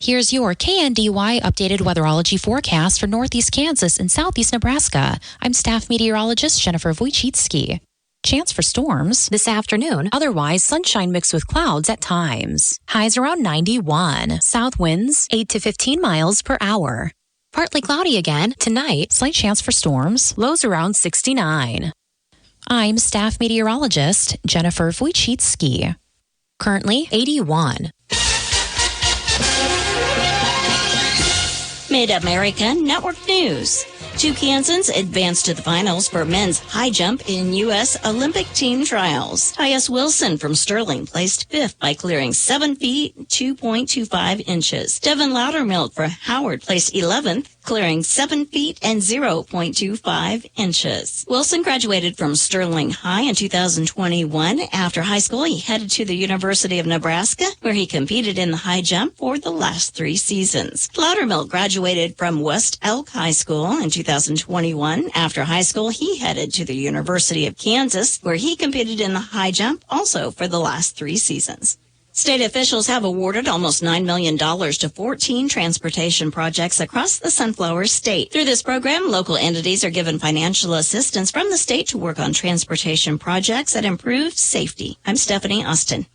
Here's your KNDY updated weatherology forecast for northeast Kansas and southeast Nebraska. I'm staff meteorologist Jennifer Wojcicki. Chance for storms this afternoon, otherwise sunshine mixed with clouds at times. Highs around 91. South winds 8 to 15 miles per hour. Partly cloudy again tonight, slight chance for storms, lows around 69. I'm staff meteorologist Jennifer Wojcicki. Currently 81. Mid-America Network News. Two Kansans advanced to the finals for men's high jump in U.S. Olympic team trials. Tyus Wilson from Sterling placed fifth by clearing 7 feet, 2.25 inches. Devin Loudermilk for Howard placed 11th, clearing 7 feet and 0.25 inches. Wilson graduated from Sterling High in 2021. After high school, he headed to the University of Nebraska, where he competed in the high jump for the last 3 seasons. Loudermilk graduated from West Elk High School in 2021. After high school, he headed to the University of Kansas, where he competed in the high jump also for the last 3 seasons. State officials have awarded almost $9 million to 14 transportation projects across the Sunflower State. Through this program, local entities are given financial assistance from the state to work on transportation projects that improve safety. I'm Stephanie Austin.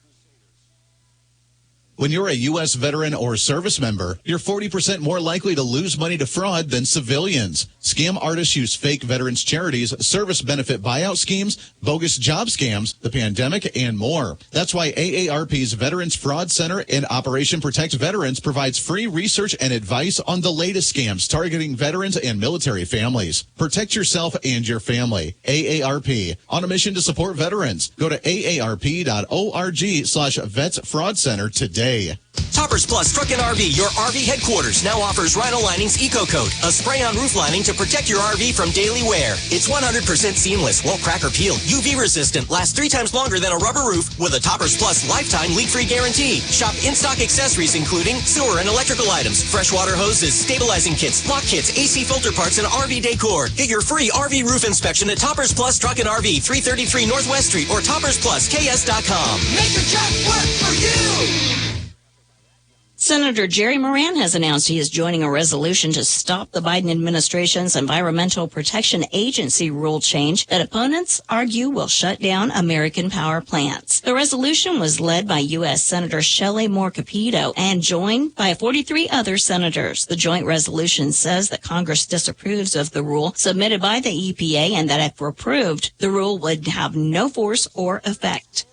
When you're a U.S. veteran or service member, you're 40% more likely to lose money to fraud than civilians. Scam artists use fake veterans charities, service benefit buyout schemes, bogus job scams, the pandemic, and more. That's why AARP's Veterans Fraud Center and Operation Protect Veterans provides free research and advice on the latest scams targeting veterans and military families. Protect yourself and your family. AARP, on a mission to support veterans. Go to aarp.org/vetsfraudcenter today. Toppers Plus Truck and RV, your RV headquarters, now offers Rhino Linings Eco Coat, a spray-on roof lining to protect your RV from daily wear. It's 100% seamless, won't crack or peel, UV resistant, lasts 3 times longer than a rubber roof with a Toppers Plus lifetime leak-free guarantee. Shop in-stock accessories including sewer and electrical items, freshwater hoses, stabilizing kits, lock kits, AC filter parts, and RV decor. Get your free RV roof inspection at Toppers Plus Truck and RV, 333 Northwest Street or toppersplusks.com. Make your truck work for you! Senator Jerry Moran has announced he is joining a resolution to stop the Biden administration's Environmental Protection Agency rule change that opponents argue will shut down American power plants. The resolution was led by U.S. Senator Shelley Moore Capito and joined by 43 other senators. The joint resolution says that Congress disapproves of the rule submitted by the EPA and that if approved, the rule would have no force or effect.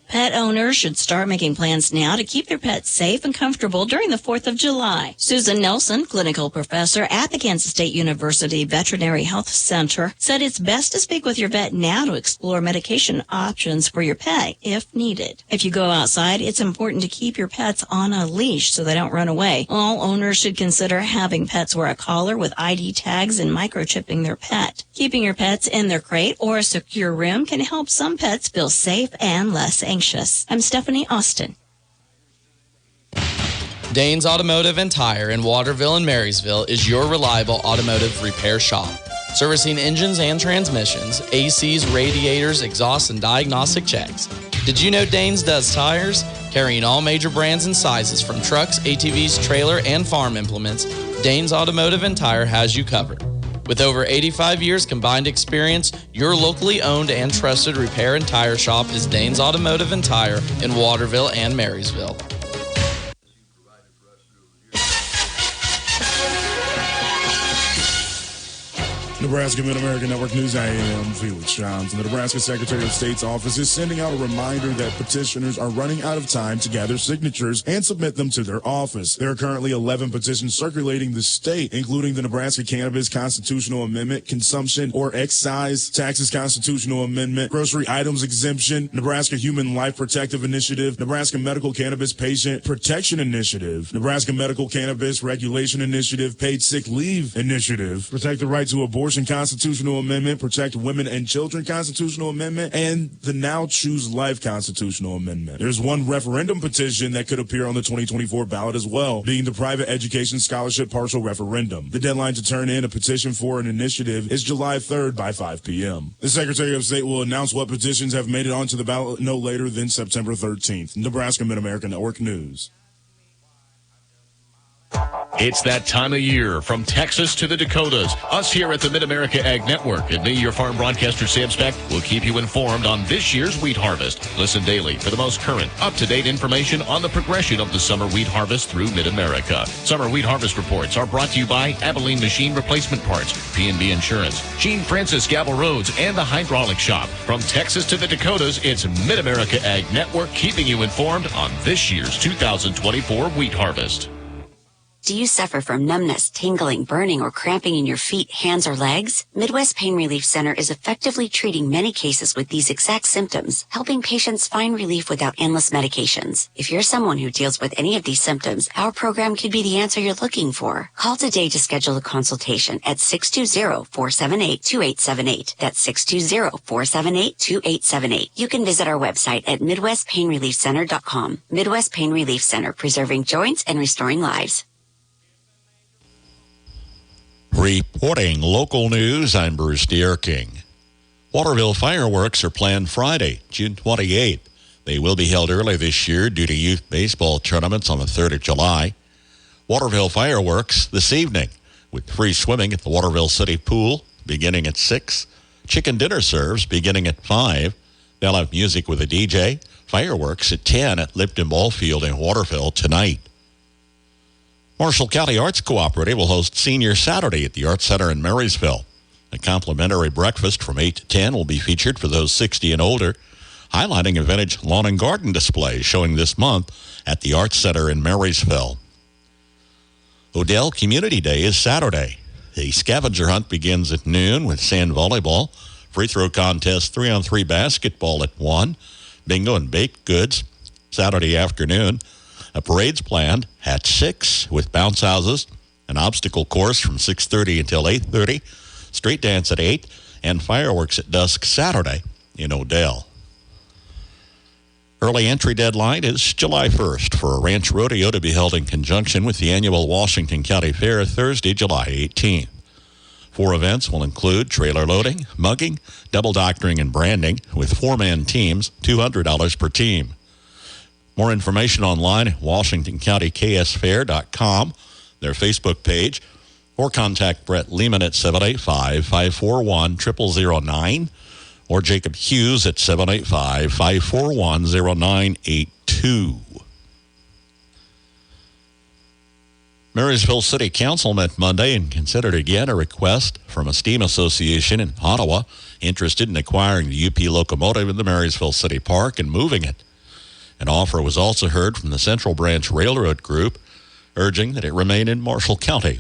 Pet owners should start making plans now to keep their pets safe and comfortable during the 4th of July. Susan Nelson, clinical professor at the Kansas State University Veterinary Health Center, said it's best to speak with your vet now to explore medication options for your pet if needed. If you go outside, it's important to keep your pets on a leash so they don't run away. All owners should consider having pets wear a collar with ID tags and microchipping their pet. Keeping your pets in their crate or a secure room can help some pets feel safe and less anxious. I'm Stephanie Austin. Danes Automotive and Tire in Waterville and Marysville is your reliable automotive repair shop. Servicing engines and transmissions, ACs, radiators, exhausts, and diagnostic checks. Did you know Danes does tires? Carrying all major brands and sizes from trucks, ATVs, trailer, and farm implements, Danes Automotive and Tire has you covered. With over 85 years combined experience, your locally owned and trusted repair and tire shop is Danes Automotive and Tire in Waterville and Marysville. Nebraska Mid-America Network News, I am Felix Johnson. The Nebraska Secretary of State's office is sending out a reminder that petitioners are running out of time to gather signatures and submit them to their office. There are currently 11 petitions circulating the state, including the Nebraska Cannabis Constitutional Amendment, Consumption or Excise Taxes Constitutional Amendment, Grocery Items Exemption, Nebraska Human Life Protective Initiative, Nebraska Medical Cannabis Patient Protection Initiative, Nebraska Medical Cannabis Regulation Initiative, Paid Sick Leave Initiative, Protect the Right to Abortion Constitutional Amendment, Protect Women and Children Constitutional Amendment, and the Now Choose Life Constitutional Amendment. There's one referendum petition that could appear on the 2024 ballot as well, being the Private Education Scholarship Partial Referendum. The deadline to turn in a petition for an initiative is July 3rd by 5 p.m. The Secretary of State will announce what petitions have made it onto the ballot no later than September 13th. Nebraska Mid-America Network News. It's that time of year, from Texas to the Dakotas. Us here at the Mid-America Ag Network and me, your farm broadcaster, Sam Speck, will keep you informed on this year's wheat harvest. Listen daily for the most current, up-to-date information on the progression of the summer wheat harvest through Mid-America. Summer wheat harvest reports are brought to you by Abilene Machine Replacement Parts, P&B Insurance, Gene Francis Gavel Roads, and the Hydraulic Shop. From Texas to the Dakotas, it's Mid-America Ag Network keeping you informed on this year's 2024 wheat harvest. Do you suffer from numbness, tingling, burning, or cramping in your feet, hands, or legs? Midwest Pain Relief Center is effectively treating many cases with these exact symptoms, helping patients find relief without endless medications. If you're someone who deals with any of these symptoms, our program could be the answer you're looking for. Call today to schedule a consultation at 620-478-2878. That's 620-478-2878. You can visit our website at MidwestPainReliefCenter.com. Midwest Pain Relief Center, preserving joints and restoring lives. Reporting local news, I'm Bruce Deerking. Waterville fireworks are planned Friday, June 28th. They will be held early this year due to youth baseball tournaments on the 3rd of July. Waterville fireworks this evening with free swimming at the Waterville City Pool beginning at 6. Chicken dinner serves beginning at 5. They'll have music with a DJ. Fireworks at 10 at Lipton Ball Field in Waterville tonight. Marshall County Arts Cooperative will host Senior Saturday at the Arts Center in Marysville. A complimentary breakfast from 8 to 10 will be featured for those 60 and older, highlighting a vintage lawn and garden display showing this month at the Arts Center in Marysville. Odell Community Day is Saturday. A scavenger hunt begins at noon with sand volleyball, free throw contest, 3-on-3 basketball at 1, bingo and baked goods Saturday afternoon. A parade's planned at 6 with bounce houses, an obstacle course from 6:30 until 8:30, street dance at 8, and fireworks at dusk Saturday in Odell. Early entry deadline is July 1st for a ranch rodeo to be held in conjunction with the annual Washington County Fair Thursday, July 18th. 4 events will include trailer loading, mugging, double doctoring, and branding with 4-man teams, $200 per team. More information online at WashingtonCountyKSFair.com, their Facebook page, or contact Brett Lehman at 785-541-0009 or Jacob Hughes at 785-541-0982. Marysville City Council met Monday and considered again a request from a steam association in Ottawa interested in acquiring the UP locomotive in the Marysville City Park and moving it. An offer was also heard from the Central Branch Railroad Group, urging that it remain in Marshall County.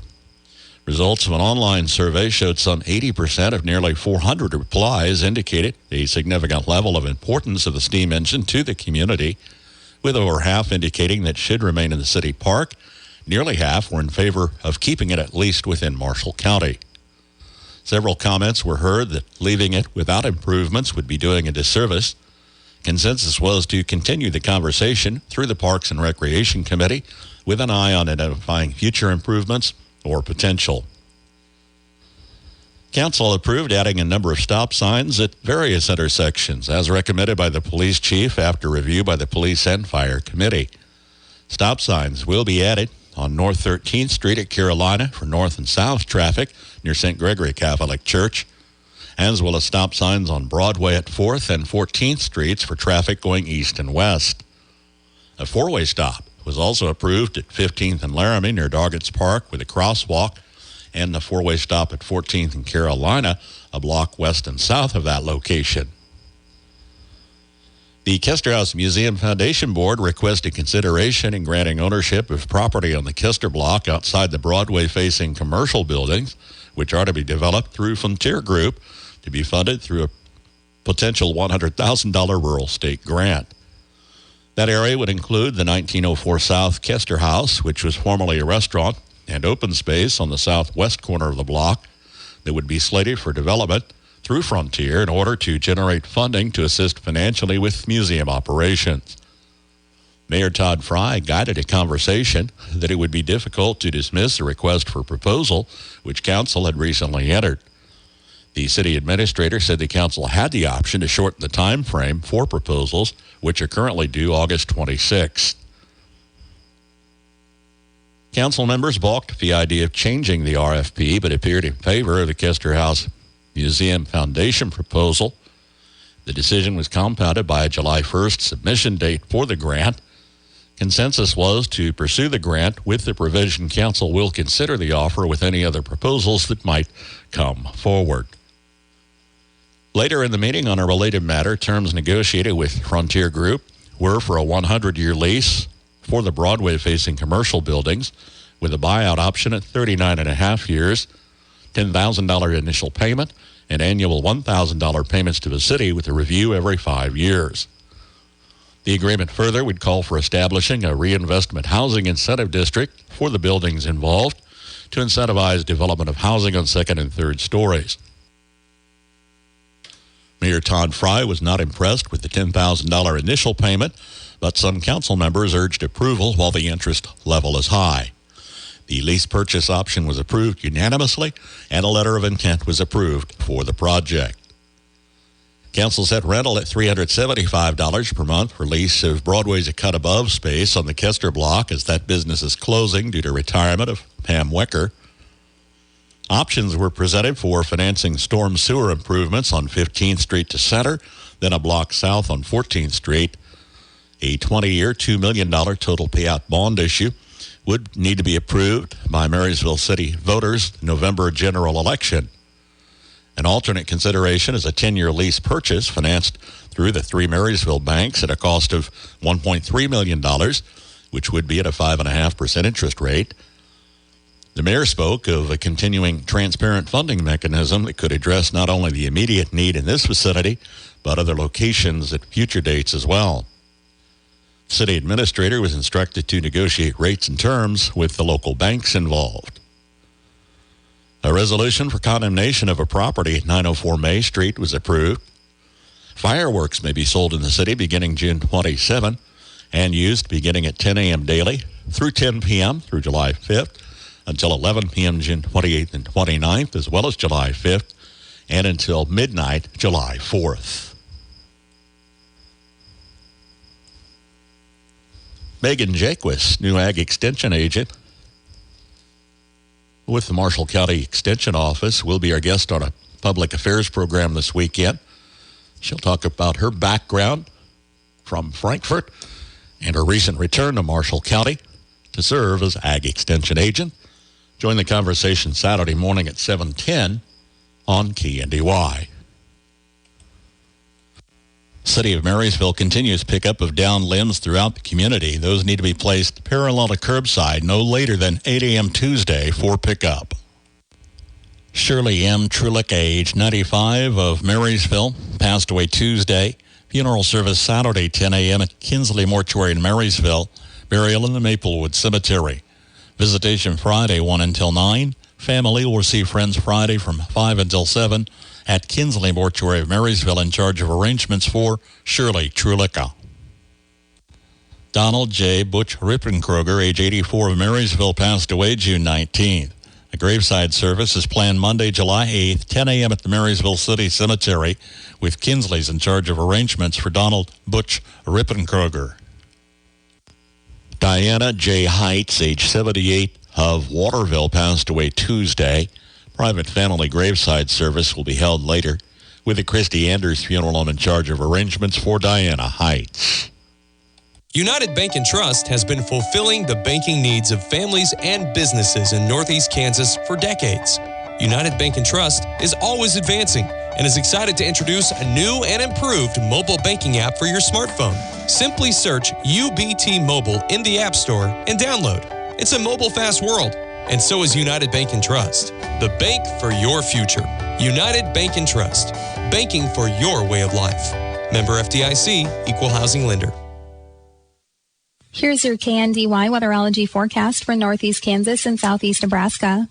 Results of an online survey showed some 80% of nearly 400 replies indicated a significant level of importance of the steam engine to the community, with over half indicating that it should remain in the city park. Nearly half were in favor of keeping it at least within Marshall County. Several comments were heard that leaving it without improvements would be doing a disservice. Consensus was to continue the conversation through the Parks and Recreation Committee with an eye on identifying future improvements or potential. Council approved adding a number of stop signs at various intersections as recommended by the police chief after review by the Police and Fire Committee. Stop signs will be added on North 13th Street at Carolina for north and south traffic near St. Gregory Catholic Church, as well as stop signs on Broadway at 4th and 14th Streets for traffic going east and west. A 4-way stop was also approved at 15th and Laramie near Doggett's Park with a crosswalk, and a 4-way stop at 14th and Carolina, a block west and south of that location. The Kester House Museum Foundation Board requested consideration in granting ownership of property on the Kester block outside the Broadway-facing commercial buildings, which are to be developed through Frontier Group, to be funded through a potential $100,000 rural state grant. That area would include the 1904 South Kester House, which was formerly a restaurant, and open space on the southwest corner of the block that would be slated for development through Frontier in order to generate funding to assist financially with museum operations. Mayor Todd Fry guided a conversation that it would be difficult to dismiss a request for proposal, which council had recently entered. The city administrator said the council had the option to shorten the time frame for proposals, which are currently due August 26th. Council members balked at the idea of changing the RFP, but appeared in favor of the Kester House Museum Foundation proposal. The decision was compounded by a July 1st submission date for the grant. Consensus was to pursue the grant with the provision council will consider the offer with any other proposals that might come forward. Later in the meeting, on a related matter, terms negotiated with Frontier Group were for a 100-year lease for the Broadway-facing commercial buildings with a buyout option at 39.5 years, $10,000 initial payment, and annual $1,000 payments to the city with a review every 5 years. The agreement further would call for establishing a reinvestment housing incentive district for the buildings involved to incentivize development of housing on second and third stories. Mayor Todd Fry was not impressed with the $10,000 initial payment, but some council members urged approval while the interest level is high. The lease purchase option was approved unanimously, and a letter of intent was approved for the project. Council set rental at $375 per month for lease of Broadway's A Cut Above space on the Kester block as that business is closing due to retirement of Pam Wecker. Options were presented for financing storm sewer improvements on 15th Street to Center, then a block south on 14th Street. A 20-year, $2 million total payout bond issue would need to be approved by Marysville City voters in November general election. An alternate consideration is a 10-year lease purchase financed through the three Marysville banks at a cost of $1.3 million, which would be at a 5.5% interest rate. The mayor spoke of a continuing transparent funding mechanism that could address not only the immediate need in this vicinity, but other locations at future dates as well. The city administrator was instructed to negotiate rates and terms with the local banks involved. A resolution for condemnation of a property at 904 May Street was approved. Fireworks may be sold in the city beginning June 27 and used beginning at 10 a.m. daily through 10 p.m. through July 5th until 11 p.m. June 28th and 29th, as well as July 5th, and until midnight July 4th. Megan Jaquist, new Ag Extension agent with the Marshall County Extension Office, will be our guest on a public affairs program this weekend. She'll talk about her background from Frankfort and her recent return to Marshall County to serve as Ag Extension agent. Join the conversation Saturday morning at 7:10 on KNDY. City of Marysville continues pickup of downed limbs throughout the community. Those need to be placed parallel to curbside no later than 8 a.m. Tuesday for pickup. Shirley M. Trulick, age 95, of Marysville, passed away Tuesday. Funeral service Saturday, 10 a.m. at Kinsley Mortuary in Marysville. Burial in the Maplewood Cemetery. Visitation Friday, 1 until 9. Family will receive friends Friday from 5 until 7 at Kinsley Mortuary of Marysville, in charge of arrangements for Shirley Trulicka. Donald J. Butch Rippenkroger, age 84, of Marysville, passed away June 19th. A graveside service is planned Monday, July 8th, 10 a.m. at the Marysville City Cemetery, with Kinsley's in charge of arrangements for Donald Butch Rippenkroger. Diana J. Heights, age 78, of Waterville, passed away Tuesday. Private family graveside service will be held later with the Christy Anders Funeral Home in charge of arrangements for Diana Heights. United Bank and Trust has been fulfilling the banking needs of families and businesses in Northeast Kansas for decades. United Bank and Trust is always advancing and is excited to introduce a new and improved mobile banking app for your smartphone. Simply search UBT Mobile in the App Store and download. It's a mobile fast world, and so is United Bank and Trust, the bank for your future. United Bank and Trust, banking for your way of life. Member FDIC, Equal Housing Lender. Here's your KNDY weatherology forecast for Northeast Kansas and Southeast Nebraska.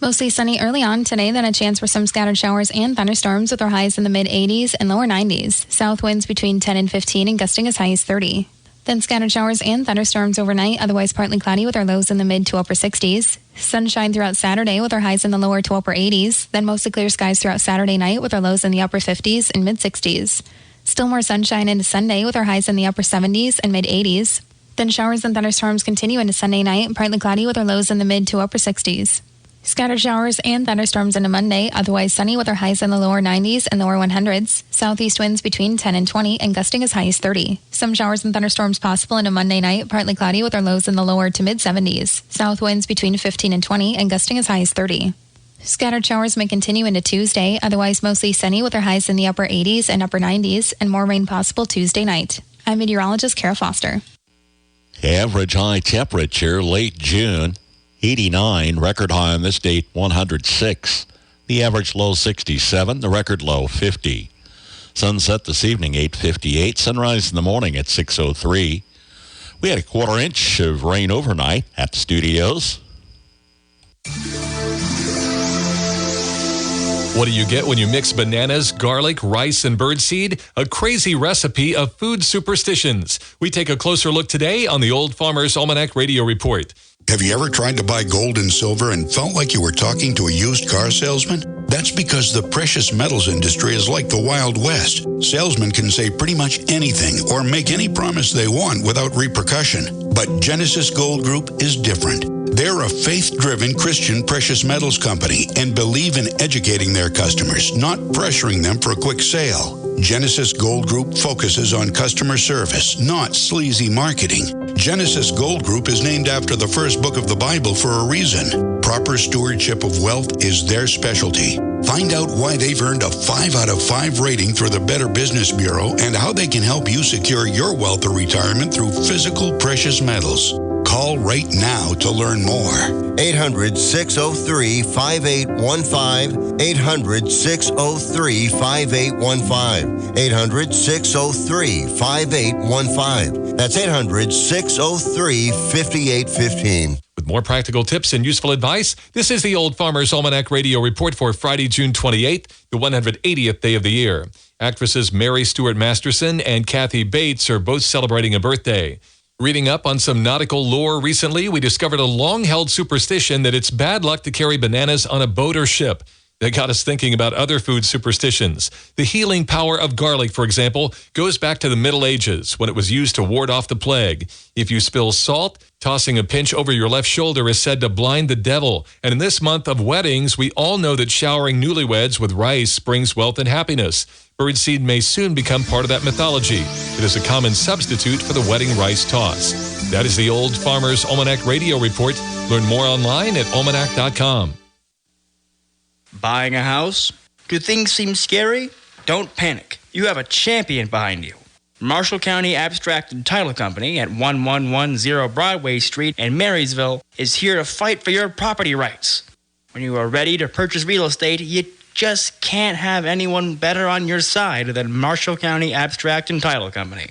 Mostly sunny early on today, then a chance for some scattered showers and thunderstorms with our highs in the mid-80s and lower 90s. South winds between 10 and 15 and gusting as high as 30. Then scattered showers and thunderstorms overnight, otherwise partly cloudy with our lows in the mid to upper 60s. Sunshine throughout Saturday with our highs in the lower to upper 80s. Then mostly clear skies throughout Saturday night with our lows in the upper 50s and mid 60s. Still more sunshine into Sunday with our highs in the upper 70s and mid 80s. Then showers and thunderstorms continue into Sunday night, partly cloudy with our lows in the mid to upper 60s. Scattered showers and thunderstorms into Monday, otherwise sunny with our highs in the lower 90s and lower 100s. Southeast winds between 10 and 20 and gusting as high as 30. Some showers and thunderstorms possible into Monday night, partly cloudy with our lows in the lower to mid 70s. South winds between 15 and 20 and gusting as high as 30. Scattered showers may continue into Tuesday, otherwise mostly sunny with our highs in the upper 80s and upper 90s and more rain possible Tuesday night. I'm meteorologist Kara Foster. Average high temperature late June. 89, record high on this date, 106. The average low, 67. The record low, 50. Sunset this evening, 8:58. Sunrise in the morning at 6:03. We had a quarter inch of rain overnight at the studios. What do you get when you mix bananas, garlic, rice, and birdseed? A crazy recipe of food superstitions. We take a closer look today on the Old Farmer's Almanac Radio Report. Have you ever tried to buy gold and silver and felt like you were talking to a used car salesman? That's because the precious metals industry is like the Wild West. Salesmen can say pretty much anything or make any promise they want without repercussion. But Genesis Gold Group is different. They're a faith-driven Christian precious metals company and believe in educating their customers, not pressuring them for a quick sale. Genesis Gold Group focuses on customer service, not sleazy marketing. Genesis Gold Group is named after the first book of the Bible for a reason. Proper stewardship of wealth is their specialty. Find out why they've earned a 5 out of 5 rating through the Better Business Bureau and how they can help you secure your wealth or retirement through physical precious metals. Call right now to learn more. 800-603-5815. 800-603-5815. 800-603-5815. That's 800-603-5815. With more practical tips and useful advice, this is the Old Farmer's Almanac Radio Report for Friday, June 28th, the 180th day of the year. Actresses Mary Stuart Masterson and Kathy Bates are both celebrating a birthday. Reading up on some nautical lore recently, we discovered a long-held superstition that it's bad luck to carry bananas on a boat or ship. That got us thinking about other food superstitions. The healing power of garlic, for example, goes back to the Middle Ages when it was used to ward off the plague. If you spill salt, tossing a pinch over your left shoulder is said to blind the devil. And in this month of weddings, we all know that showering newlyweds with rice brings wealth and happiness. Birdseed may soon become part of that mythology. It is a common substitute for the wedding rice toss. That is the Old Farmer's Almanac Radio Report. Learn more online at almanac.com. Buying a house? Do things seem scary? Don't panic. You have a champion behind you. Marshall County Abstract and Title Company at 1110 Broadway Street in Marysville is here to fight for your property rights. When you are ready to purchase real estate, you just can't have anyone better on your side than Marshall County Abstract and Title Company.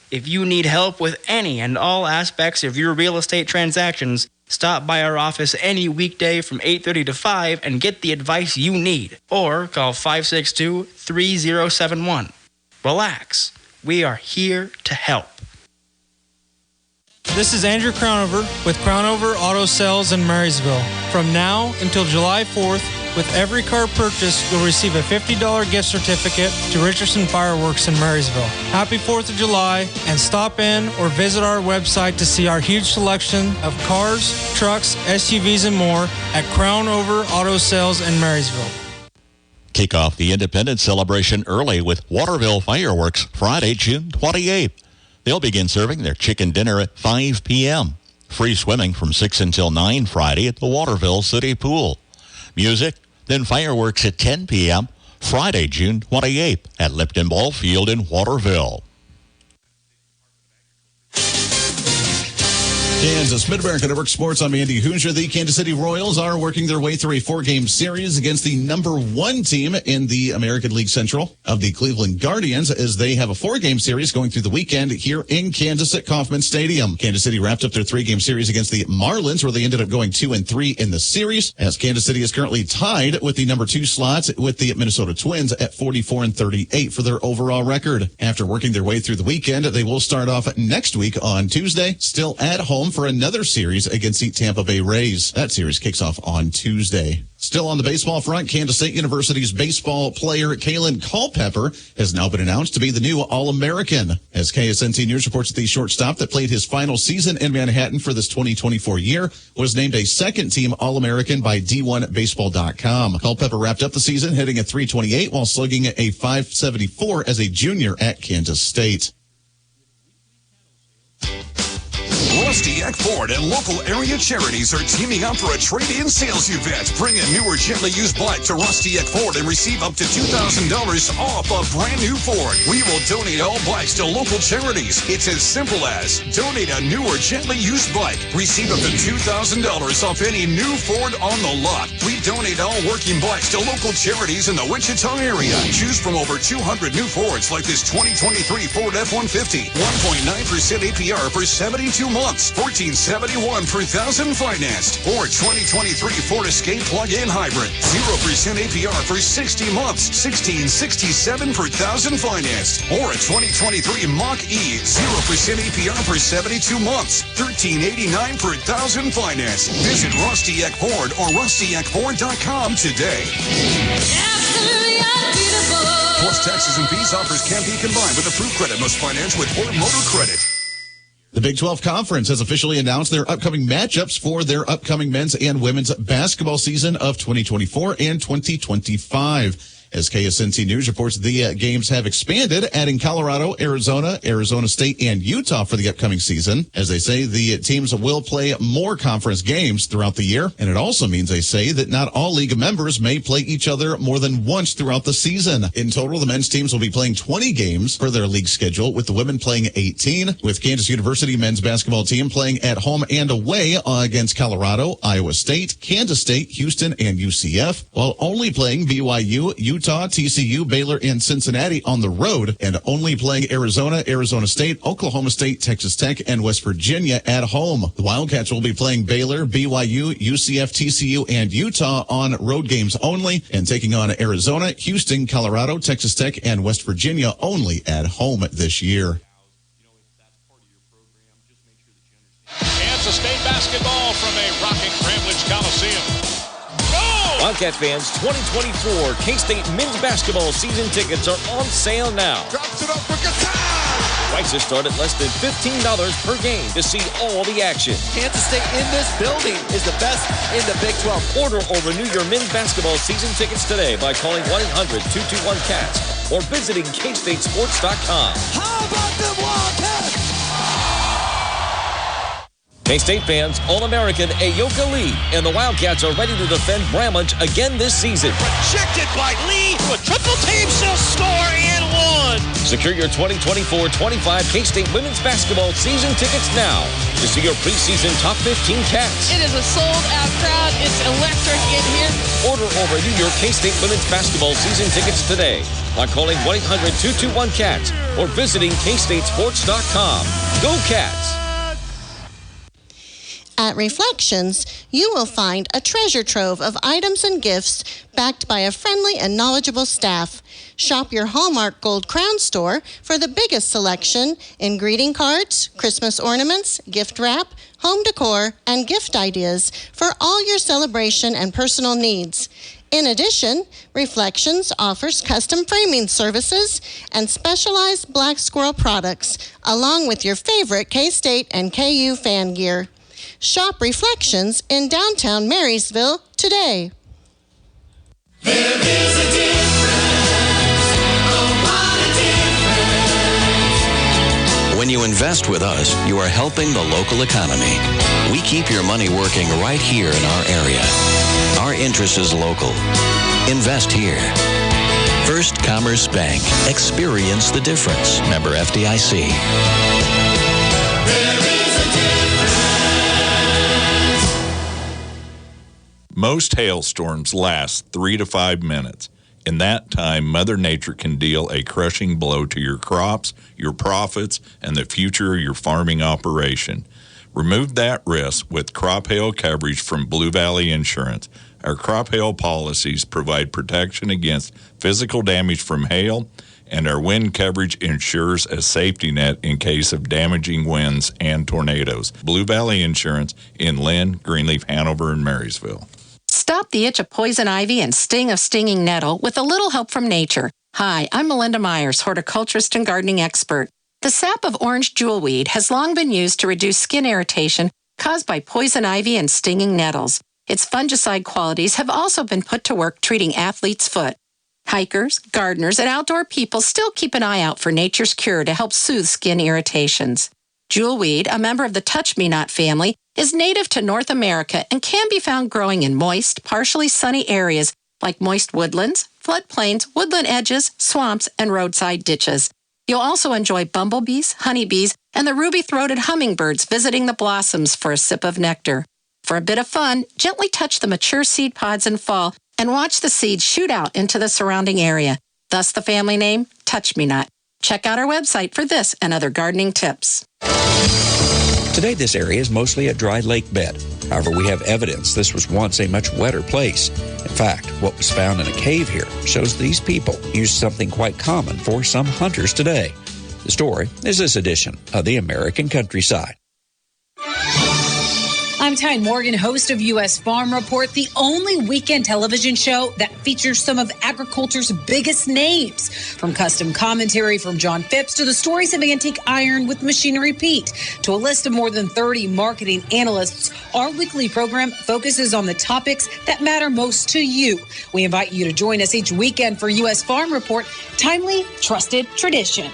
If you need help with any and all aspects of your real estate transactions, stop by our office any weekday from 8:30 to 5 and get the advice you need. Or call 562-3071. Relax. We are here to help. This is Andrew Crownover with Crownover Auto Sales in Marysville. From now until July 4th, with every car purchase, you'll receive a $50 gift certificate to Richardson Fireworks in Marysville. Happy 4th of July, and stop in or visit our website to see our huge selection of cars, trucks, SUVs, and more at Crownover Auto Sales in Marysville. Kick off the Independence celebration early with Waterville Fireworks Friday, June 28th. They'll begin serving their chicken dinner at 5 p.m. Free swimming from 6 until 9 Friday at the Waterville City Pool. Music, then fireworks at 10 p.m. Friday, June 28th at Lipton Ball Field in Waterville. Kansas Mid-America Network Sports. I'm Andy Hoosier. The Kansas City Royals are working their way through a 4-game series against the number 1 team in the American League Central of the Cleveland Guardians, as they have a 4-game series going through the weekend here in Kansas at Kauffman Stadium. Kansas City wrapped up their 3-game series against the Marlins, where they ended up going 2-3 in the series, as Kansas City is currently tied with the number 2 slots with the Minnesota Twins at 44-38 for their overall record. After working their way through the weekend, they will start off next week on Tuesday, still at home, come for another series against the Tampa Bay Rays. That series kicks off on Tuesday. Still on the baseball front, Kansas State University's baseball player Kalen Culpepper has now been announced to be the new All-American. As KSNT News reports, the shortstop that played his final season in Manhattan for this 2024 year was named a second-team All-American by D1Baseball.com. Culpepper wrapped up the season hitting a .328 while slugging a .574 as a junior at Kansas State. Rusty Eck Ford and local area charities are teaming up for a trade-in sales event. Bring a new or gently used bike to Rusty Eck Ford and receive up to $2,000 off a brand new Ford. We will donate all bikes to local charities. It's as simple as donate a new or gently used bike. Receive up to $2,000 off any new Ford on the lot. We donate all working bikes to local charities in the Wichita area. Choose from over 200 new Fords like this 2023 Ford F-150. 1.9% APR for 72 months. $1,471 per thousand financed. Or 2023 Ford Escape plug-in hybrid. 0% APR for 60 months. $1,667 per thousand financed. Or a 2023 Mach-E. 0% APR for 72 months. $1,389 per thousand financed. Visit Rusty Eck Ford or rustyeckford.com today. Plus taxes and fees. Offers can be combined with approved credit. Must finance with Ford Motor Credit. The Big 12 Conference has officially announced their upcoming matchups for their upcoming men's and women's basketball season of 2024 and 2025. As KSNT News reports, the games have expanded, adding Colorado, Arizona, Arizona State, and Utah for the upcoming season. As they say, the teams will play more conference games throughout the year. And it also means, they say, that not all league members may play each other more than once throughout the season. In total, the men's teams will be playing 20 games for their league schedule, with the women playing 18, with Kansas University men's basketball team playing at home and away against Colorado, Iowa State, Kansas State, Houston, and UCF, while only playing BYU, Utah, TCU, Baylor, and Cincinnati on the road, and only playing Arizona, Arizona State, Oklahoma State, Texas Tech, and West Virginia at home. The Wildcats will be playing Baylor, BYU, UCF, TCU, and Utah on road games only, and taking on Arizona, Houston, Colorado, Texas Tech, and West Virginia only at home this year. Kansas State basketball from a rocking Bramlage Coliseum. Wildcat fans, 2024 K-State men's basketball season tickets are on sale now. Drops it up for Qatar. Prices start at less than $15 per game to see all the action. Kansas State in this building is the best in the Big 12. Order or renew your men's basketball season tickets today by calling 1-800-221-CATS or visiting KStateSports.com. How about the Wildcats? K-State fans, All-American Ayoka Lee and the Wildcats are ready to defend Bramlage again this season. Rejected by Lee. A triple team, she'll score and one. Secure your 2024-25 K-State women's basketball season tickets now to see your preseason top 15 Cats. It is a sold-out crowd. It's electric in here. Order or renew your K-State women's basketball season tickets today by calling 1-800-221-CATS or visiting KStateSports.com. Go Cats! At Reflections, you will find a treasure trove of items and gifts backed by a friendly and knowledgeable staff. Shop your Hallmark Gold Crown store for the biggest selection in greeting cards, Christmas ornaments, gift wrap, home decor, and gift ideas for all your celebration and personal needs. In addition, Reflections offers custom framing services and specialized Black Squirrel products, along with your favorite K-State and KU fan gear. Shop Reflections in downtown Marysville today. There is a difference. Oh, what a difference. When you invest with us, you are helping the local economy. We keep your money working right here in our area. Our interest is local. Invest here. First Commerce Bank. Experience the difference. Member FDIC. Most hailstorms last 3 to 5 minutes. In that time, Mother Nature can deal a crushing blow to your crops, your profits, and the future of your farming operation. Remove that risk with crop hail coverage from Blue Valley Insurance. Our crop hail policies provide protection against physical damage from hail and our wind coverage ensures a safety net in case of damaging winds and tornadoes. Blue Valley Insurance in Lynn, Greenleaf, Hanover, and Marysville. Stop the itch of poison ivy and sting of stinging nettle with a little help from nature. Hi, I'm Melinda Myers, horticulturist and gardening expert. The sap of orange jewelweed has long been used to reduce skin irritation caused by poison ivy and stinging nettles. Its fungicide qualities have also been put to work treating athlete's foot. Hikers, gardeners, and outdoor people still keep an eye out for nature's cure to help soothe skin irritations. Jewelweed, a member of the touch-me-not family, is native to North America and can be found growing in moist, partially sunny areas like moist woodlands, floodplains, woodland edges, swamps, and roadside ditches. You'll also enjoy bumblebees, honeybees, and the ruby-throated hummingbirds visiting the blossoms for a sip of nectar. For a bit of fun, gently touch the mature seed pods in fall and watch the seeds shoot out into the surrounding area. Thus the family name, Touch Me Not. Check out our website for this and other gardening tips. Today, this area is mostly a dry lake bed. However, we have evidence this was once a much wetter place. In fact, what was found in a cave here shows these people used something quite common for some hunters today. The story is this edition of the American Countryside. I'm Ty Morgan, host of U.S. Farm Report, the only weekend television show that features some of agriculture's biggest names. From custom commentary from John Phipps to the stories of antique iron with Machinery Pete to a list of more than 30 marketing analysts, our weekly program focuses on the topics that matter most to you. We invite you to join us each weekend for U.S. Farm Report, timely, trusted tradition.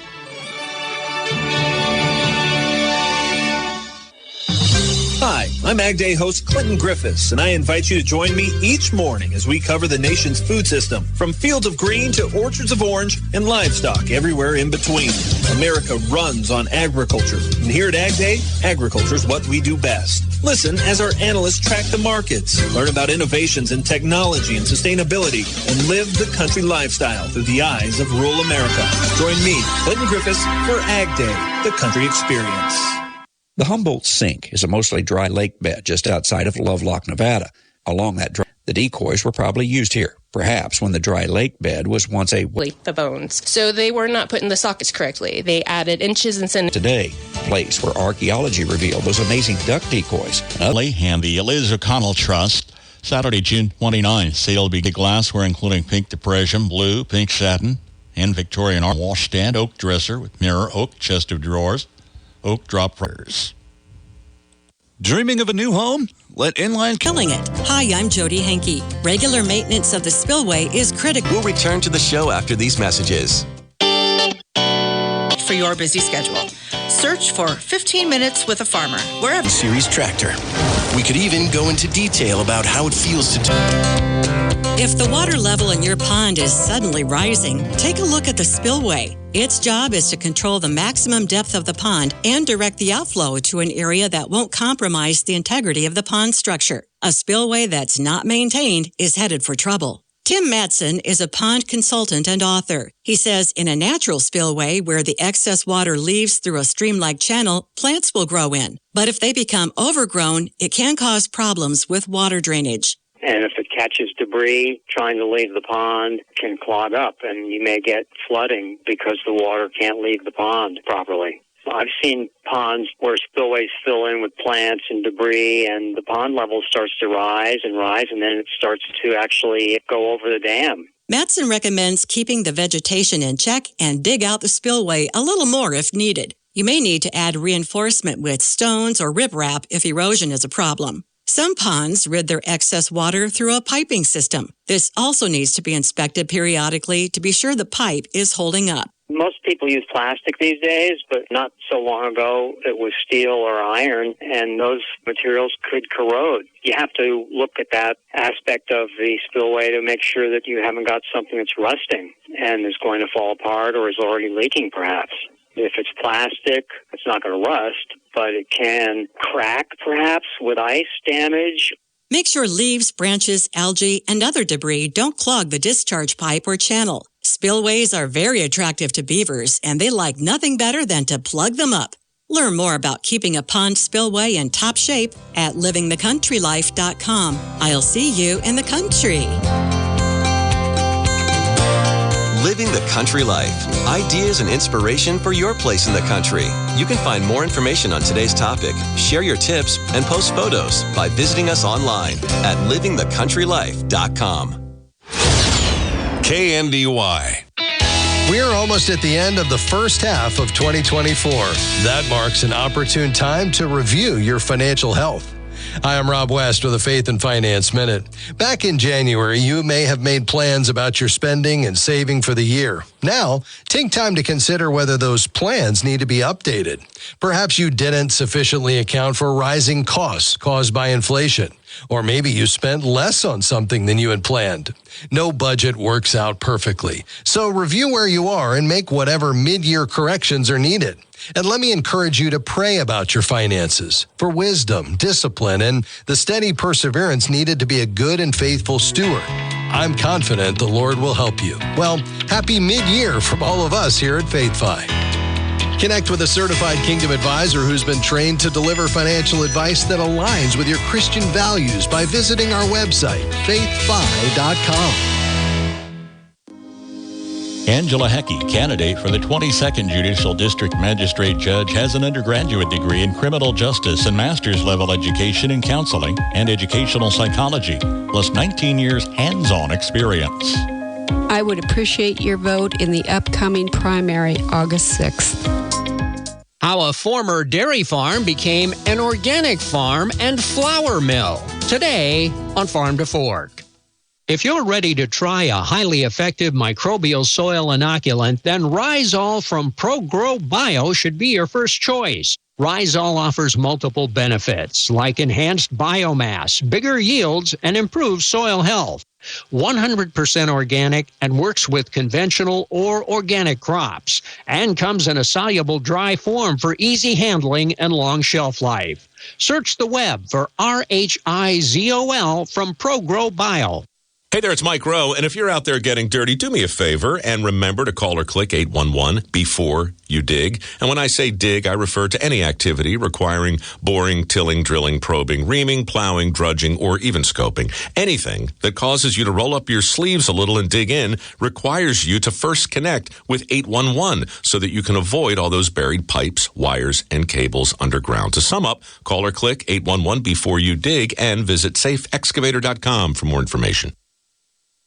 Hi, I'm Ag Day host Clinton Griffiths, and I invite you to join me each morning as we cover the nation's food system, from fields of green to orchards of orange and livestock everywhere in between. America runs on agriculture, and here at Ag Day, agriculture is what we do best. Listen as our analysts track the markets, learn about innovations in technology and sustainability, and live the country lifestyle through the eyes of rural America. Join me, Clinton Griffiths, for Ag Day, the country experience. The Humboldt Sink is a mostly dry lake bed just outside of Lovelock, Nevada. Along that the decoys were probably used here, perhaps when the dry lake bed was once the bones. So they were not put in the sockets correctly. They added inches and centimeters. Today, place where archaeology revealed those amazing duck decoys. And the Liz O'Connell Trust, Saturday, June 29th. Sale be glassware including pink depression, blue, pink satin, and Victorian art washstand, oak dresser with mirror, oak chest of drawers, oak drop prayers. Dreaming of a new home? Let Inline Killing it. Hi, I'm Jody Henke. Regular maintenance of the spillway is critical. We'll return to the show after these messages. For your busy schedule, search for 15 Minutes with a Farmer wherever. Series tractor. We could even go into detail about how it feels to. If the water level in your pond is suddenly rising, take a look at the spillway. Its job is to control the maximum depth of the pond and direct the outflow to an area that won't compromise the integrity of the pond structure. A spillway that's not maintained is headed for trouble. Tim Madsen is a pond consultant and author. He says in a natural spillway where the excess water leaves through a stream-like channel, plants will grow in. But if they become overgrown, it can cause problems with water drainage. And if it catches debris trying to leave the pond, it can clog up, and you may get flooding because the water can't leave the pond properly. I've seen ponds where spillways fill in with plants and debris, and the pond level starts to rise, and then it starts to actually go over the dam. Madsen recommends keeping the vegetation in check and dig out the spillway a little more if needed. You may need to add reinforcement with stones or riprap if erosion is a problem. Some ponds rid their excess water through a piping system. This also needs to be inspected periodically to be sure the pipe is holding up. Most people use plastic these days, but not so long ago it was steel or iron, and those materials could corrode. You have to look at that aspect of the spillway to make sure that you haven't got something that's rusting and is going to fall apart or is already leaking perhaps. If it's plastic, it's not going to rust, but it can crack perhaps with ice damage. Make sure leaves, branches, algae, and other debris don't clog the discharge pipe or channel. Spillways are very attractive to beavers, and they like nothing better than to plug them up. Learn more about keeping a pond spillway in top shape at livingthecountrylife.com. I'll see you in the country. Living the Country Life. Ideas and inspiration for your place in the country. You can find more information on today's topic, share your tips, and post photos by visiting us online at livingthecountrylife.com. KNDY. We're almost at the end of the first half of 2024. That marks an opportune time to review your financial health. Hi, I'm Rob West with a Faith and Finance Minute. Back in January, you may have made plans about your spending and saving for the year. Now, take time to consider whether those plans need to be updated. Perhaps you didn't sufficiently account for rising costs caused by inflation. Or maybe you spent less on something than you had planned. No budget works out perfectly. So review where you are and make whatever mid-year corrections are needed. And let me encourage you to pray about your finances for wisdom, discipline, and the steady perseverance needed to be a good and faithful steward. I'm confident the Lord will help you. Well, happy mid-year from all of us here at FaithFi. Connect with a certified Kingdom advisor who's been trained to deliver financial advice that aligns with your Christian values by visiting our website, faithfi.com. Angela Heckey, candidate for the 22nd Judicial District Magistrate Judge, has an undergraduate degree in criminal justice and master's level education in counseling and educational psychology, plus 19 years hands-on experience. I would appreciate your vote in the upcoming primary, August 6th. How a former dairy farm became an organic farm and flour mill. Today on Farm to Fork. If you're ready to try a highly effective microbial soil inoculant, then Rhizol from ProGrow Bio should be your first choice. Rhizol offers multiple benefits like enhanced biomass, bigger yields, and improved soil health. 100% organic and works with conventional or organic crops, and comes in a soluble dry form for easy handling and long shelf life. Search the web for RHIZOL from ProGrow Bio. Hey there, it's Mike Rowe, and if you're out there getting dirty, do me a favor and remember to call or click 811 before you dig. And when I say dig, I refer to any activity requiring boring, tilling, drilling, probing, reaming, plowing, drudging, or even scoping. Anything that causes you to roll up your sleeves a little and dig in requires you to first connect with 811 so that you can avoid all those buried pipes, wires, and cables underground. To sum up, call or click 811 before you dig and visit safeexcavator.com for more information.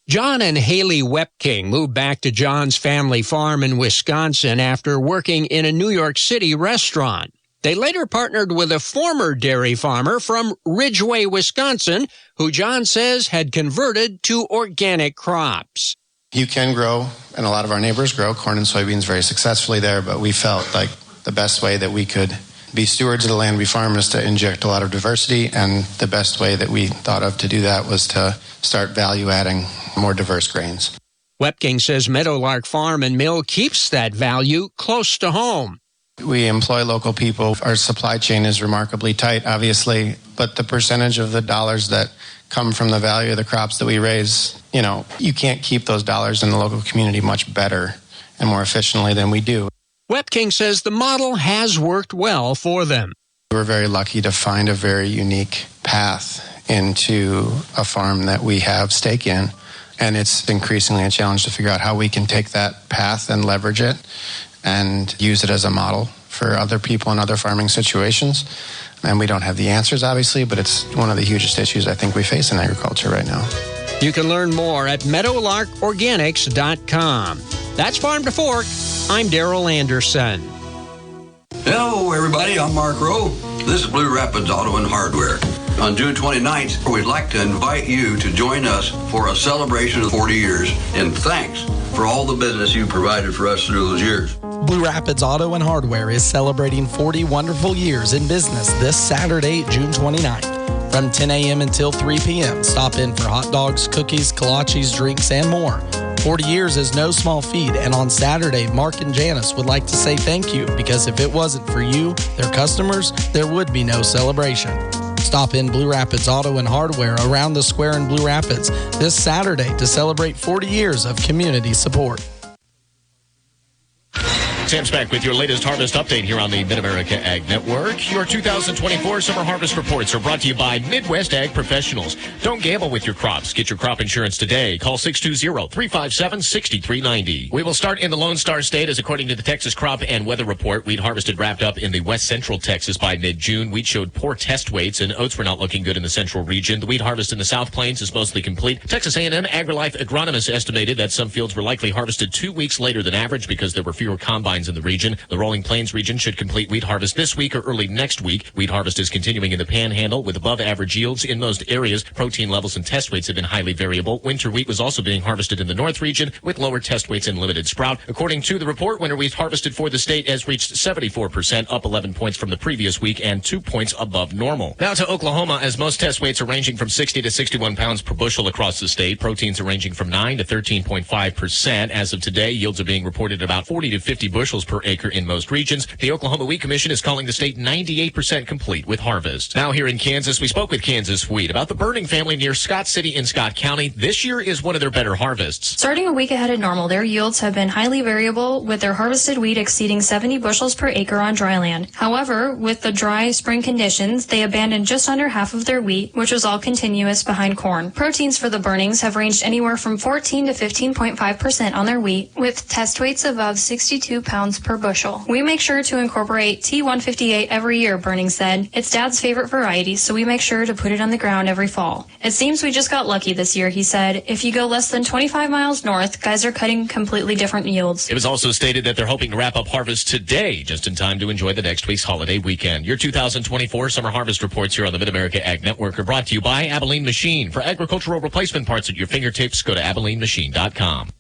John and Haley Wepking moved back to John's family farm in Wisconsin after working in a New York City restaurant. They later partnered with a former dairy farmer from Ridgeway, Wisconsin, who John says had converted to organic crops. You can grow, and a lot of our neighbors grow corn and soybeans very successfully there, but we felt like the best way that we could be stewards of the land we farm is to inject a lot of diversity, and the best way that we thought of to do that was to start value-adding more diverse grains. Wepking says Meadowlark Farm and Mill keeps that value close to home. We employ local people. Our supply chain is remarkably tight, obviously, but the percentage of the dollars that come from the value of the crops that we raise, you can't keep those dollars in the local community much better and more efficiently than we do. Wepking says the model has worked well for them. We're very lucky to find a very unique path into a farm that we have stake in, and it's increasingly a challenge to figure out how we can take that path and leverage it and use it as a model for other people in other farming situations. And we don't have the answers, obviously, but it's one of the hugest issues I think we face in agriculture right now. You can learn more at meadowlarkorganics.com. That's Farm to Fork. I'm Darrell Anderson. Hello, everybody. I'm Mark Rowe. This is Blue Rapids Auto and Hardware. On June 29th, we'd like to invite you to join us for a celebration of 40 years. And thanks for all the business you provided for us through those years. Blue Rapids Auto and Hardware is celebrating 40 wonderful years in business this Saturday, June 29th. From 10 a.m. until 3 p.m., stop in for hot dogs, cookies, kolaches, drinks, and more. 40 years is no small feat, and on Saturday, Mark and Janice would like to say thank you, because if it wasn't for you, their customers, there would be no celebration. Stop in Blue Rapids Auto and Hardware around the square in Blue Rapids this Saturday to celebrate 40 years of community support. Sam's back with your latest harvest update here on the Mid-America Ag Network. Your 2024 summer harvest reports are brought to you by Midwest Ag Professionals. Don't gamble with your crops. Get your crop insurance today. Call 620-357-6390. We will start in the Lone Star State as according to the Texas Crop and Weather Report, wheat harvested wrapped up in the west central Texas by mid-June. Wheat showed poor test weights and oats were not looking good in the central region. The wheat harvest in the South Plains is mostly complete. Texas A&M AgriLife agronomists estimated that some fields were likely harvested 2 weeks later than average because there were fewer combines in the region. The Rolling Plains region should complete wheat harvest this week or early next week. Wheat harvest is continuing in the Panhandle with above average yields in most areas. Protein levels and test weights have been highly variable. Winter wheat was also being harvested in the North region with lower test weights and limited sprout. According to the report, winter wheat harvested for the state has reached 74%, up 11 points from the previous week and 2 points above normal. Now to Oklahoma, as most test weights are ranging from 60 to 61 pounds per bushel across the state. Proteins are ranging from 9 to 13.5%. As of today, yields are being reported about 40 to 50 bushels per acre in most regions. The Oklahoma Wheat Commission is calling the state 98% complete with harvest. Now here in Kansas, we spoke with Kansas Wheat about the burning family near Scott City in Scott County. This year is one of their better harvests. Starting a week ahead of normal, their yields have been highly variable, with their harvested wheat exceeding 70 bushels per acre on dry land. However, with the dry spring conditions, they abandoned just under half of their wheat, which was all continuous behind corn. Proteins for the burnings have ranged anywhere from 14 to 15.5% on their wheat, with test weights above 62 pounds per bushel. We make sure to incorporate T158 every year, Burning said. It's Dad's favorite variety, so we make sure to put it on the ground every fall. It seems we just got lucky this year, he said. If you go less than 25 miles north, guys are cutting completely different yields. It was also stated that they're hoping to wrap up harvest today, just in time to enjoy the next week's holiday weekend. Your 2024 summer harvest reports here on the Mid-America Ag Network are brought to you by Abilene Machine. For agricultural replacement parts at your fingertips, go to AbileneMachine.com.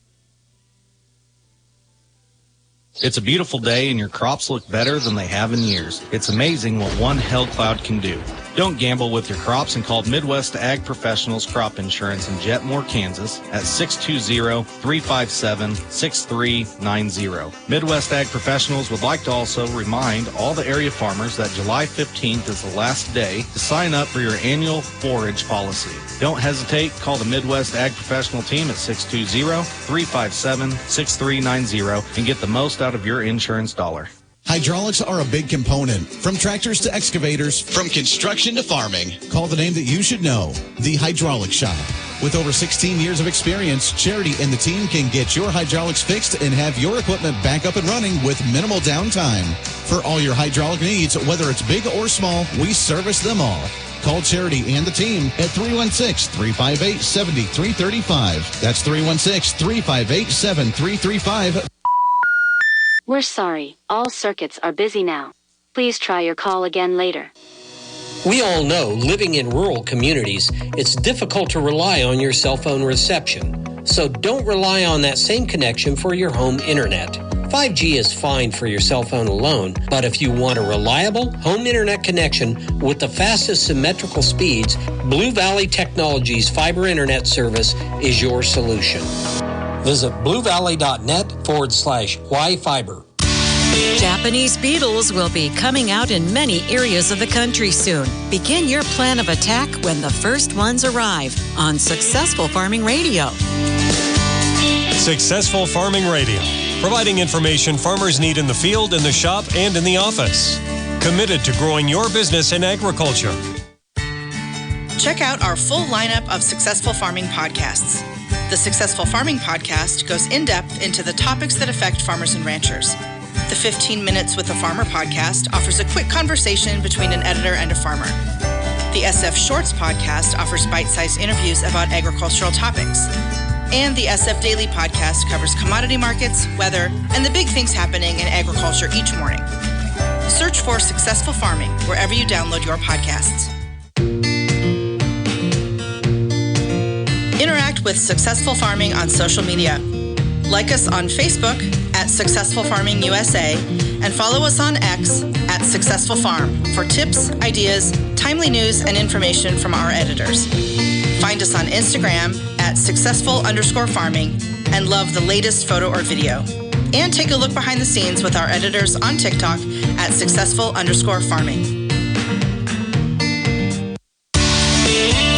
It's a beautiful day and your crops look better than they have in years. It's amazing what one hail cloud can do. Don't gamble with your crops and call Midwest Ag Professionals Crop Insurance in Jetmore, Kansas at 620-357-6390. Midwest Ag Professionals would like to also remind all the area farmers that July 15th is the last day to sign up for your annual forage policy. Don't hesitate. Call the Midwest Ag Professional team at 620-357-6390 and get the most out of your insurance dollar. Hydraulics are a big component, from tractors to excavators, from construction to farming. Call the name that you should know, the Hydraulic Shop. With over 16 years of experience, Charity and the team can get your hydraulics fixed and have your equipment back up and running with minimal downtime. For all your hydraulic needs, whether it's big or small, we service them all. Call Charity and the team at 316-358-7335. That's 316-358-7335. We're sorry. All circuits are busy now. Please try your call again later. We all know, living in rural communities, it's difficult to rely on your cell phone reception. So don't rely on that same connection for your home internet. 5G is fine for your cell phone alone, but if you want a reliable home internet connection with the fastest symmetrical speeds, Blue Valley Technologies fiber internet service is your solution. Visit bluevalley.net/Wi-Fiber. Japanese beetles will be coming out in many areas of the country soon. Begin your plan of attack when the first ones arrive on Successful Farming Radio. Successful Farming Radio, providing information farmers need in the field, in the shop, and in the office. Committed to growing your business in agriculture. Check out our full lineup of Successful Farming podcasts. The Successful Farming podcast goes in-depth into the topics that affect farmers and ranchers. The 15 Minutes with a Farmer podcast offers a quick conversation between an editor and a farmer. The SF Shorts podcast offers bite-sized interviews about agricultural topics. And the SF Daily podcast covers commodity markets, weather, and the big things happening in agriculture each morning. Search for Successful Farming wherever you download your podcasts. Interact with Successful Farming on social media. Like us on Facebook at Successful Farming USA and follow us on X at Successful Farm for tips, ideas, timely news, and information from our editors. Find us on Instagram at successful_farming and love the latest photo or video. And take a look behind the scenes with our editors on TikTok at successful_farming.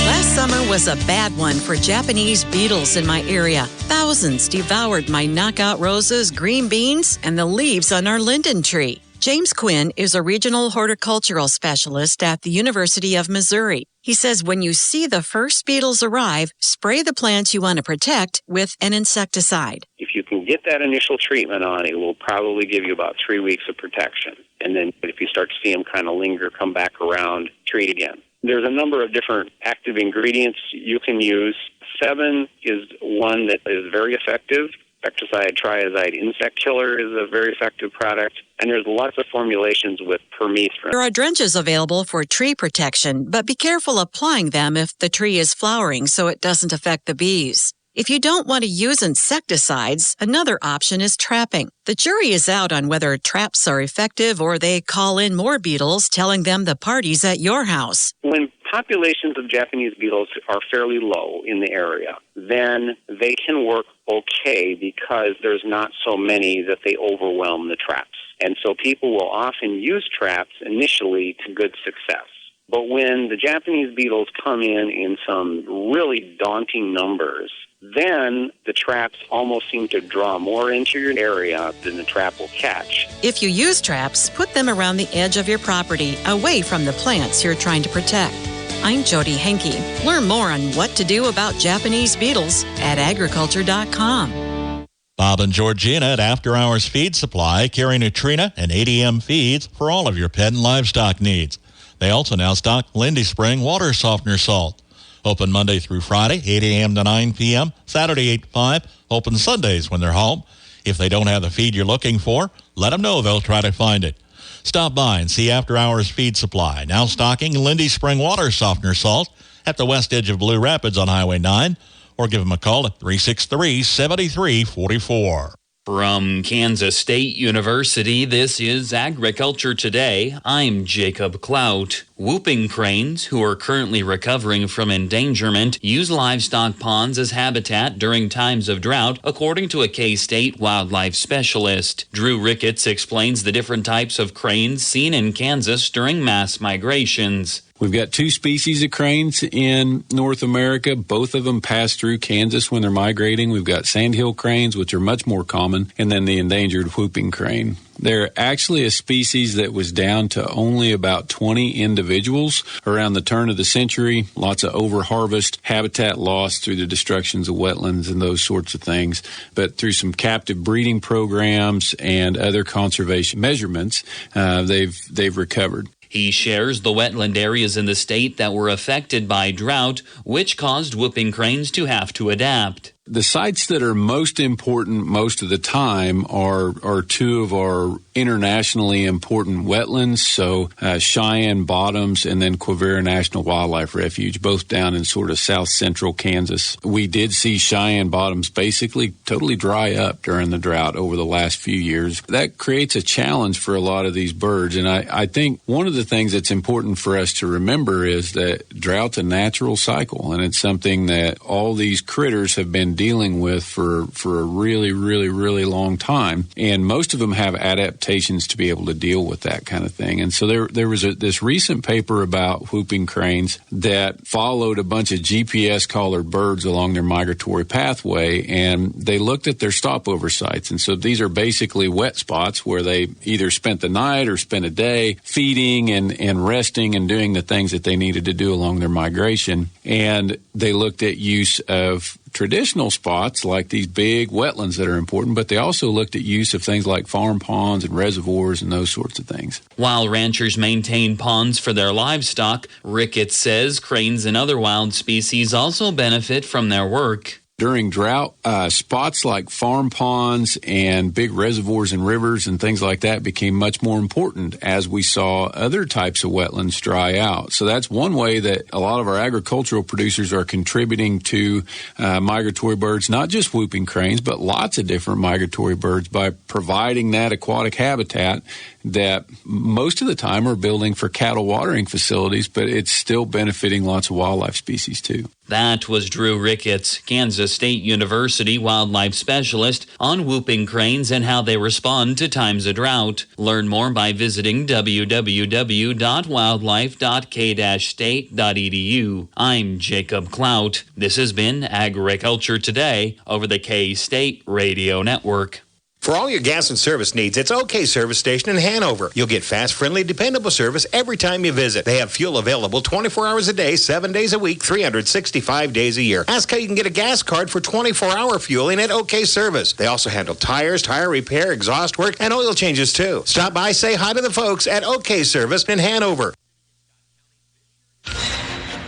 Last summer, summer was a bad one for Japanese beetles in my area. Thousands devoured my knockout roses, green beans, and the leaves on our linden tree. James Quinn is a regional horticultural specialist at the University of Missouri. He says when you see the first beetles arrive, spray the plants you want to protect with an insecticide. If you can get that initial treatment on, it will probably give you about 3 weeks of protection. And then if you start to see them kind of linger, come back around, treat again. There's a number of different active ingredients you can use. 7 is one that is very effective. Insecticide, triazide insect killer is a very effective product. And there's lots of formulations with permethrin. There are drenches available for tree protection, but be careful applying them if the tree is flowering so it doesn't affect the bees. If you don't want to use insecticides, another option is trapping. The jury is out on whether traps are effective or they call in more beetles, telling them the party's at your house. When populations of Japanese beetles are fairly low in the area, then they can work okay because there's not so many that they overwhelm the traps. And so people will often use traps initially to good success. But when the Japanese beetles come in some really daunting numbers, then the traps almost seem to draw more into your area than the trap will catch. If you use traps, put them around the edge of your property, away from the plants you're trying to protect. I'm Jody Henke. Learn more on what to do about Japanese beetles at agriculture.com. Bob and Georgina at After Hours Feed Supply carry Nutrina and ADM feeds for all of your pet and livestock needs. They also now stock Lindy Spring water softener salt. Open Monday through Friday, 8 a.m. to 9 p.m., Saturday 8 to 5, open Sundays when they're home. If they don't have the feed you're looking for, let them know they'll try to find it. Stop by and see After Hours Feed Supply, now stocking Lindy Spring water softener salt at the west edge of Blue Rapids on Highway 9, or give them a call at 363-7344. From Kansas State University, this is Agriculture Today. I'm Jacob Clout. Whooping cranes, who are currently recovering from endangerment, use livestock ponds as habitat during times of drought, according to a K-State wildlife specialist. Drew Ricketts explains the different types of cranes seen in Kansas during mass migrations. We've got 2 species of cranes in North America. Both of them pass through Kansas when they're migrating. We've got sandhill cranes, which are much more common, and then the endangered whooping crane. They're actually a species that was down to only about 20 individuals around the turn of the century. Lots of over-harvest, habitat loss through the destructions of wetlands and those sorts of things. But through some captive breeding programs and other conservation measurements, they've recovered. He shares the wetland areas in the state that were affected by drought, which caused whooping cranes to have to adapt. The sites that are most important most of the time are 2 of our internationally important wetlands, so Cheyenne Bottoms and then Quivira National Wildlife Refuge, both down in sort of south central Kansas. We did see Cheyenne Bottoms basically totally dry up during the drought over the last few years. That creates a challenge for a lot of these birds, and I think one of the things that's important for us to remember is that drought's a natural cycle, and it's something that all these critters have been dealing with for a really, really, really long time. And most of them have adaptations to be able to deal with that kind of thing. And so there was this recent paper about whooping cranes that followed a bunch of GPS collared birds along their migratory pathway, and they looked at their stopover sites. And so these are basically wet spots where they either spent the night or spent a day feeding and resting and doing the things that they needed to do along their migration. And they looked at use of traditional spots like these big wetlands that are important, but they also looked at use of things like farm ponds and reservoirs and those sorts of things. While ranchers maintain ponds for their livestock, Ricketts says cranes and other wild species also benefit from their work. During drought, spots like farm ponds and big reservoirs and rivers and things like that became much more important as we saw other types of wetlands dry out. So that's one way that a lot of our agricultural producers are contributing to migratory birds, not just whooping cranes, but lots of different migratory birds by providing that aquatic habitat that most of the time are building for cattle watering facilities, but it's still benefiting lots of wildlife species too. That was Drew Ricketts, Kansas State University wildlife specialist, on whooping cranes and how they respond to times of drought. Learn more by visiting www.wildlife.k-state.edu. I'm Jacob Clout. This has been Agriculture Today over the K-State Radio Network. For all your gas and service needs, it's OK Service Station in Hanover. You'll get fast, friendly, dependable service every time you visit. They have fuel available 24 hours a day, 7 days a week, 365 days a year. Ask how you can get a gas card for 24-hour fueling at OK Service. They also handle tires, tire repair, exhaust work, and oil changes too. Stop by, say hi to the folks at OK Service in Hanover.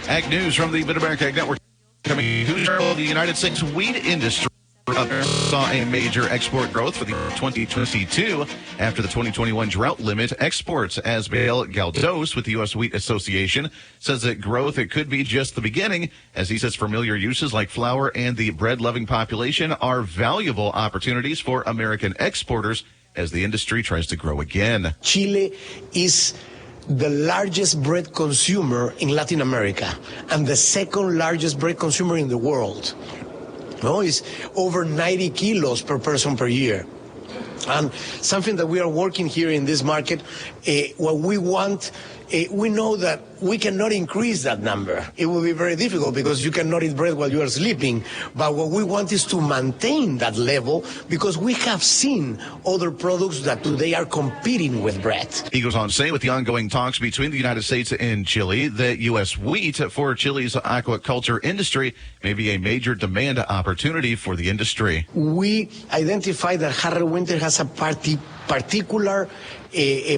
Ag News from the Mid-America Ag Network. Coming to the United States wheat industry saw a major export growth for the 2022 after the 2021 drought limit exports. As Bale Galdos with the U.S. Wheat Association says that growth, it could be just the beginning, as he says familiar uses like flour and the bread-loving population are valuable opportunities for American exporters as the industry tries to grow again. Chile is the largest bread consumer in Latin America and the second largest bread consumer in the world. No, it's over 90 kilos per person per year. And something that we are working here in this market, what we want, we know that we cannot increase that number. It will be very difficult because you cannot eat bread while you are sleeping. But what we want is to maintain that level because we have seen other products that today are competing with bread. He goes on to say, with the ongoing talks between the United States and Chile, that U.S. wheat for Chile's aquaculture industry may be a major demand opportunity for the industry. We identify that Harry Winter has a particular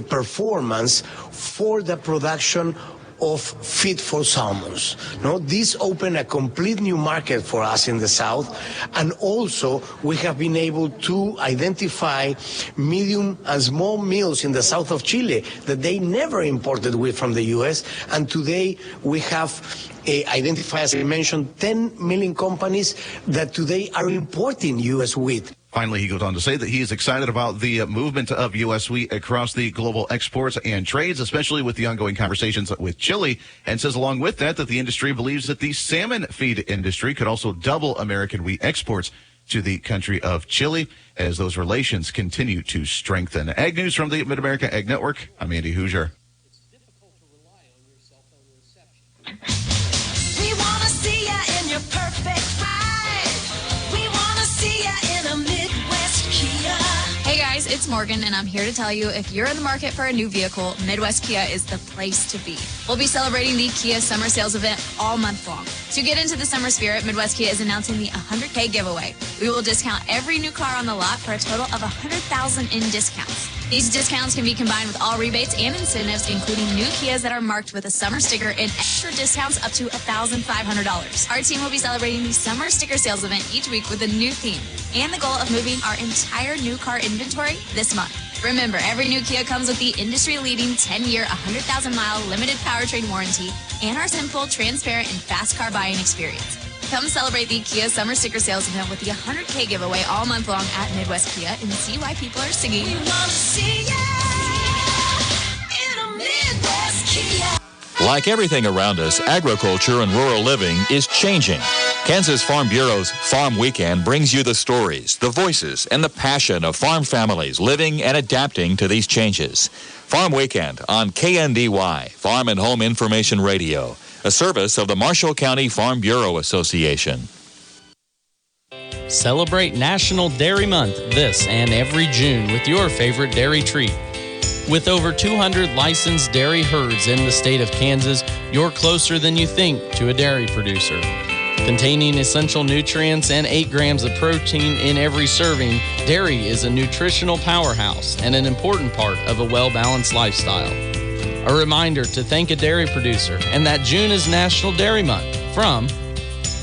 performance for the production of feed for salmons. No, this opened a complete new market for us in the south, and also we have been able to identify medium and small mills in the south of Chile that they never imported wheat from the U.S., and today we have identified, as I mentioned, 10 million companies that today are importing U.S. wheat. Finally, he goes on to say that he is excited about the movement of U.S. wheat across the global exports and trades, especially with the ongoing conversations with Chile, and says along with that the industry believes that the salmon feed industry could also double American wheat exports to the country of Chile as those relations continue to strengthen. Ag News from the Mid-America Ag Network. I'm Andy Hoosier. We want to see ya in your perfect ride. We want to see ya in a Midwest Kia. Hey guys, it's Morgan, and I'm here to tell you if you're in the market for a new vehicle, Midwest Kia is the place to be. We'll be celebrating the Kia Summer Sales event all month long. To get into the summer spirit, Midwest Kia is announcing the 100K giveaway. We will discount every new car on the lot for a total of $100,000 in discounts. These discounts can be combined with all rebates and incentives, including new Kias that are marked with a summer sticker and extra discounts up to $1,500. Our team will be celebrating the summer sticker sales event each week with a new theme and the goal of moving our entire new car inventory this month. Remember, every new Kia comes with the industry-leading 10-year, 100,000-mile limited powertrain warranty and our simple, transparent, and fast car buying experience. Come celebrate the Kia Summer Sticker Sales event with the 100K giveaway all month long at Midwest Kia and see why people are singing. We want to see ya in a Midwest Kia. Like everything around us, agriculture and rural living is changing. Kansas Farm Bureau's Farm Weekend brings you the stories, the voices, and the passion of farm families living and adapting to these changes. Farm Weekend on KNDY, Farm and Home Information Radio, a service of the Marshall County Farm Bureau Association. Celebrate National Dairy Month this and every June with your favorite dairy treat. With over 200 licensed dairy herds in the state of Kansas, you're closer than you think to a dairy producer. Containing essential nutrients and 8 grams of protein in every serving, dairy is a nutritional powerhouse and an important part of a well-balanced lifestyle. A reminder to thank a dairy producer and that June is National Dairy Month from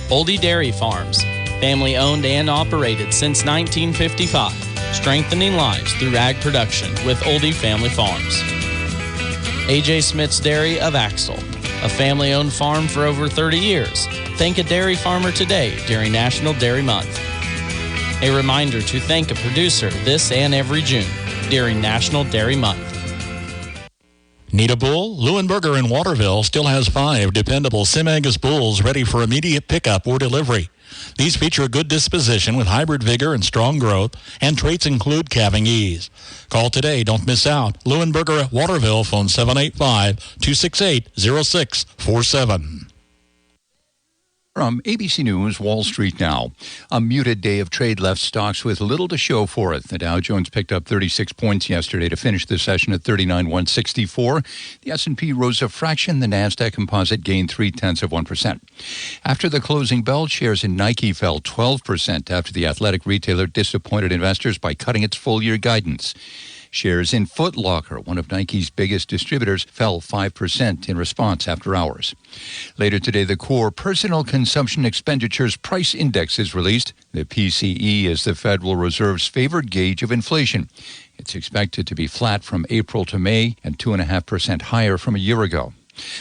Oldie Dairy Farms, family owned and operated since 1955, strengthening lives through ag production with Oldie Family Farms. A.J. Smith's Dairy of Axel, a family-owned farm for over 30 years. Thank a dairy farmer today during National Dairy Month. A reminder to thank a producer this and every June during National Dairy Month. Need a bull? Leuenberger in Waterville still has 5 dependable Sim-Angus bulls ready for immediate pickup or delivery. These feature a good disposition with hybrid vigor and strong growth, and traits include calving ease. Call today. Don't miss out. Leuenberger at Waterville, phone 785-268-0647. From ABC News, Wall Street now. A muted day of trade left stocks with little to show for it. The Dow Jones picked up 36 points yesterday to finish the session at 39,164. The S&P rose a fraction. The Nasdaq Composite gained 0.3%. After the closing bell, shares in Nike fell 12% after the athletic retailer disappointed investors by cutting its full-year guidance. Shares in Foot Locker, one of Nike's biggest distributors, fell 5% in response after hours. Later today, the core personal consumption expenditures price index is released. The PCE is the Federal Reserve's favored gauge of inflation. It's expected to be flat from April to May and 2.5% higher from a year ago.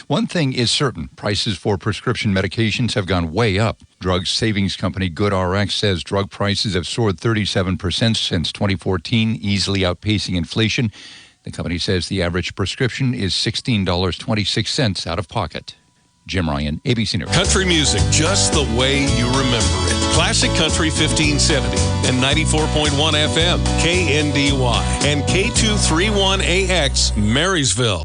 One thing is certain, prices for prescription medications have gone way up. Drug savings company GoodRx says drug prices have soared 37% since 2014, easily outpacing inflation. The company says the average prescription is $16.26 out of pocket. Jim Ryan, ABC News. Country music just the way you remember it. Classic Country 1570 and 94.1 FM, KNDY, and K231AX, Marysville.